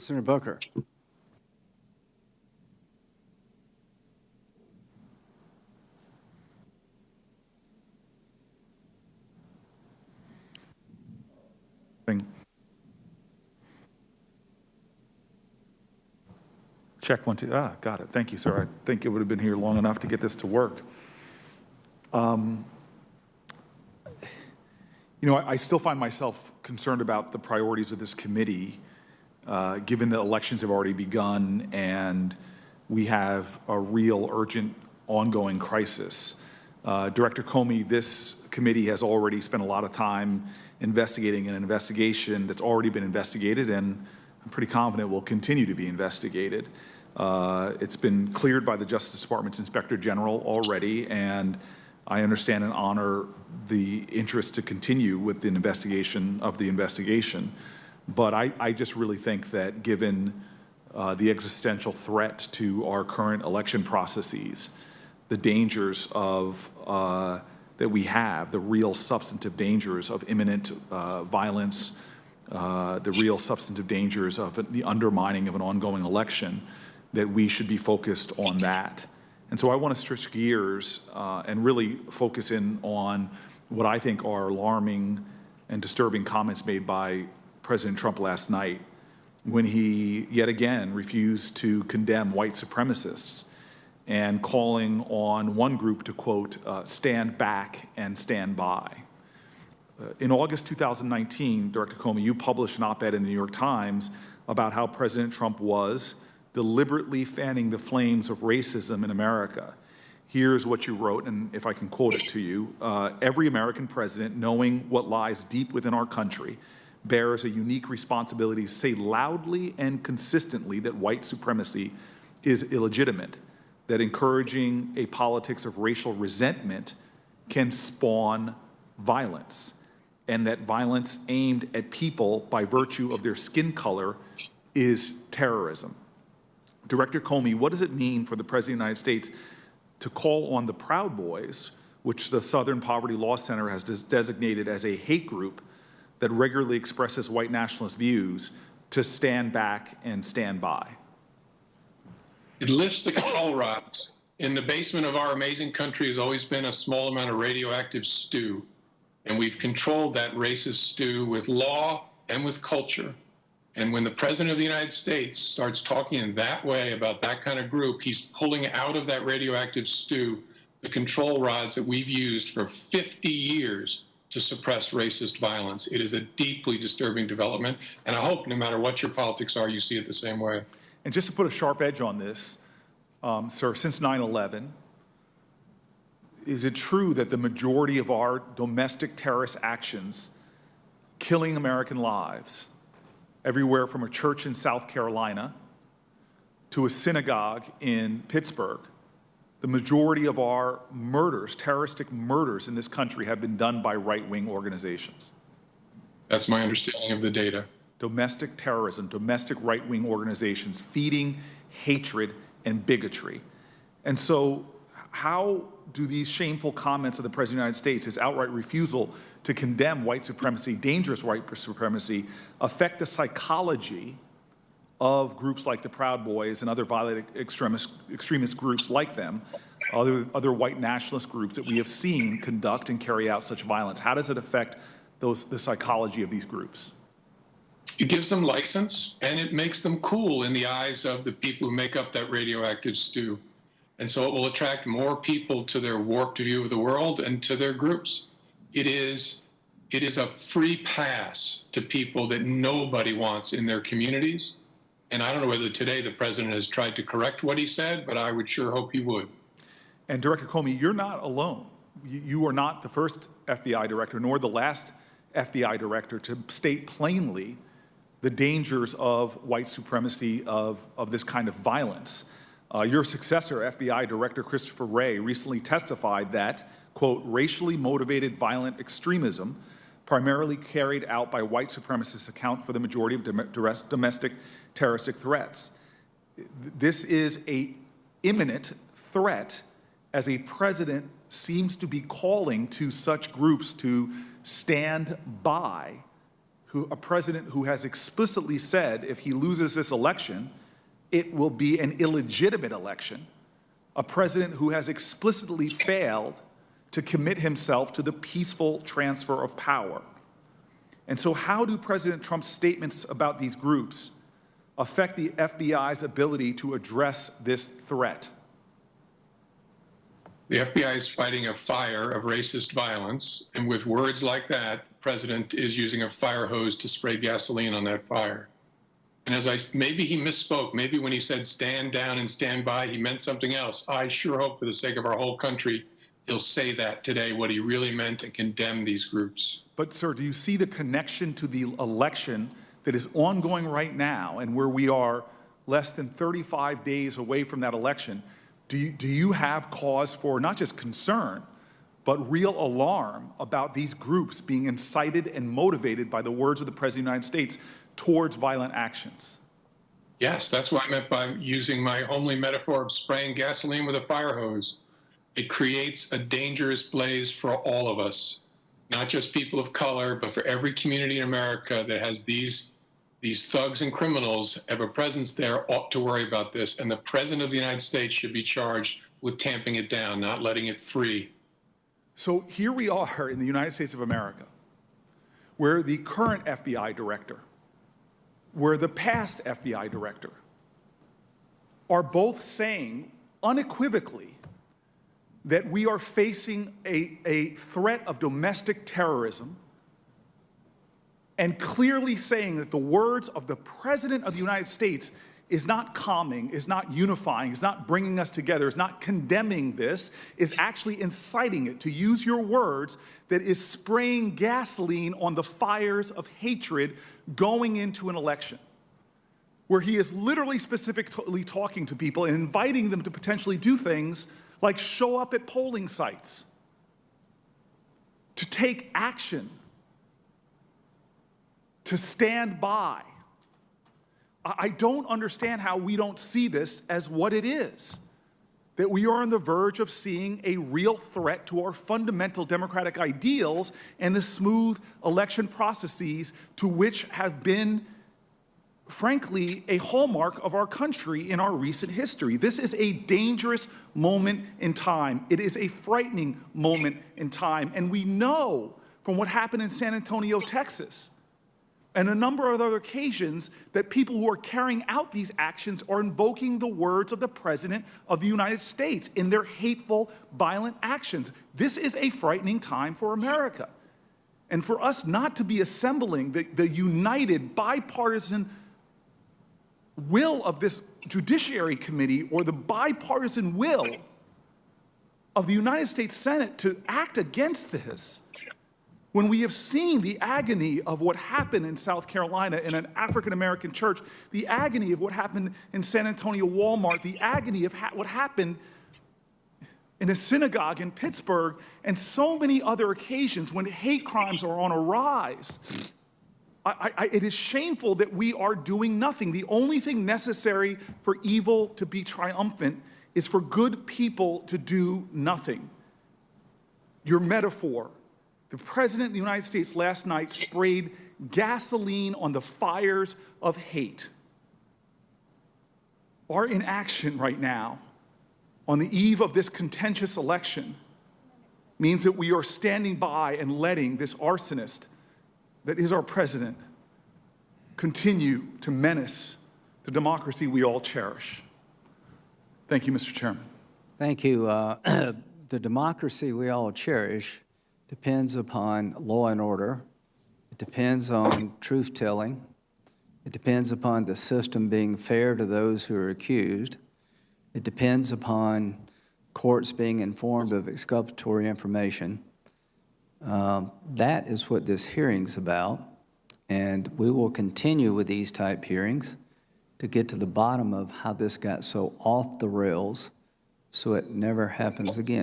Senator Booker. Check 1, 2. Got it. Thank you, sir. I think it would have been here long enough to get this to work. I still find myself concerned about the priorities of this committee, given that elections have already begun and we have a real urgent ongoing crisis. Director Comey, this committee has already spent a lot of time investigating an investigation that's already been investigated, and I'm pretty confident will continue to be investigated. It's been cleared by the Justice Department's Inspector General already, and I understand and honor the interest to continue with the investigation of the investigation. But I just really think that given the existential threat to our current election processes, the dangers of that we have, the real substantive dangers of imminent violence, the real substantive dangers of the undermining of an ongoing election, that we should be focused on that. And so I want to switch gears and really focus in on what I think are alarming and disturbing comments made by President Trump last night when he yet again refused to condemn white supremacists and calling on one group to, quote, stand back and stand by. In August 2019, Director Comey, you published an op-ed in the New York Times about how President Trump was deliberately fanning the flames of racism in America. Here's what you wrote, and if I can quote it to you, every American president, knowing what lies deep within our country, bears a unique responsibility to say loudly and consistently that white supremacy is illegitimate, that encouraging a politics of racial resentment can spawn violence, and that violence aimed at people by virtue of their skin color is terrorism. Director Comey, what does it mean for the President of the United States to call on the Proud Boys, which the Southern Poverty Law Center has designated as a hate group that regularly expresses white nationalist views, to stand back and stand by? It lifts the control rods. In the basement of our amazing country has always been a small amount of radioactive stew, and we've controlled that racist stew with law and with culture. And when the President of the United States starts talking in that way about that kind of group, he's pulling out of that radioactive stew the control rods that we've used for 50 years to suppress racist violence. It is a deeply disturbing development, and I hope no matter what your politics are, you see it the same way. And just to put a sharp edge on this, sir, since 9/11, is it true that the majority of our domestic terrorist actions, killing American lives, everywhere from a church in South Carolina to a synagogue in Pittsburgh, the majority of our murders, terroristic murders in this country, have been done by right-wing organizations? That's my understanding of the data. Domestic terrorism, domestic right-wing organizations feeding hatred and bigotry. And so how do these shameful comments of the President of the United States, his outright refusal to condemn white supremacy, dangerous white supremacy, affect the psychology of groups like the Proud Boys and other violent extremist groups like them, other white nationalist groups that we have seen conduct and carry out such violence? How does it affect the psychology of these groups? It gives them license, and it makes them cool in the eyes of the people who make up that radioactive stew. And so it will attract more people to their warped view of the world and to their groups. It is a free pass to people that nobody wants in their communities. And I don't know whether today the president has tried to correct what he said, but I would sure hope he would. And Director Comey, you're not alone. You are not the first FBI director, nor the last FBI director to state plainly the dangers of white supremacy, of this kind of violence. Your successor, FBI Director Christopher Wray, recently testified that, quote, racially motivated violent extremism, primarily carried out by white supremacists, account for the majority of domestic terroristic threats. This is an imminent threat, as a president seems to be calling to such groups to stand by, a president who has explicitly said if he loses this election, it will be an illegitimate election, a president who has explicitly failed to commit himself to the peaceful transfer of power. And so how do President Trump's statements about these groups affect the FBI's ability to address this threat? The FBI is fighting a fire of racist violence, and with words like that, the president is using a fire hose to spray gasoline on that fire. And maybe he misspoke. Maybe when he said stand down and stand by, he meant something else. I sure hope for the sake of our whole country, he'll say that today, what he really meant, and condemn these groups. But, sir, do you see the connection to the election that is ongoing right now and where we are less than 35 days away from that election? Do you have cause for not just concern, but real alarm about these groups being incited and motivated by the words of the President of the United States towards violent actions? Yes, that's what I meant by using my homely metaphor of spraying gasoline with a fire hose. It creates a dangerous blaze for all of us, not just people of color, but for every community in America that has these thugs and criminals have a presence there, ought to worry about this. And the President of the United States should be charged with tamping it down, not letting it free. So here we are in the United States of America, where the current FBI director, where the past FBI director are both saying unequivocally that we are facing a threat of domestic terrorism, and clearly saying that the words of the President of the United States is not calming, is not unifying, is not bringing us together, is not condemning this, is actually inciting it, to use your words, that is spraying gasoline on the fires of hatred going into an election, where he is literally specifically talking to people and inviting them to potentially do things like show up at polling sites, to take action, to stand by. I don't understand how we don't see this as what it is, that we are on the verge of seeing a real threat to our fundamental democratic ideals and the smooth election processes to which have been, frankly, a hallmark of our country in our recent history. This is a dangerous moment in time. It is a frightening moment in time. And we know from what happened in San Antonio, Texas, and a number of other occasions, that people who are carrying out these actions are invoking the words of the President of the United States in their hateful, violent actions. This is a frightening time for America. And for us not to be assembling the united, bipartisan will of this Judiciary Committee, or the bipartisan will of the United States Senate to act against this, when we have seen the agony of what happened in South Carolina in an African-American church, the agony of what happened in San Antonio Walmart, the agony of what happened in a synagogue in Pittsburgh, and so many other occasions when hate crimes are on a rise. It is shameful that we are doing nothing. The only thing necessary for evil to be triumphant is for good people to do nothing. Your metaphor. The President of the United States last night sprayed gasoline on the fires of hate. Our inaction right now, on the eve of this contentious election, means that we are standing by and letting this arsonist that is our president continue to menace the democracy we all cherish. Thank you, Mr. Chairman. Thank you. The democracy we all cherish depends upon law and order. It depends on truth-telling. It depends upon the system being fair to those who are accused. It depends upon courts being informed of exculpatory information. That is what this hearing's about, and we will continue with these type hearings to get to the bottom of how this got so off the rails so it never happens again.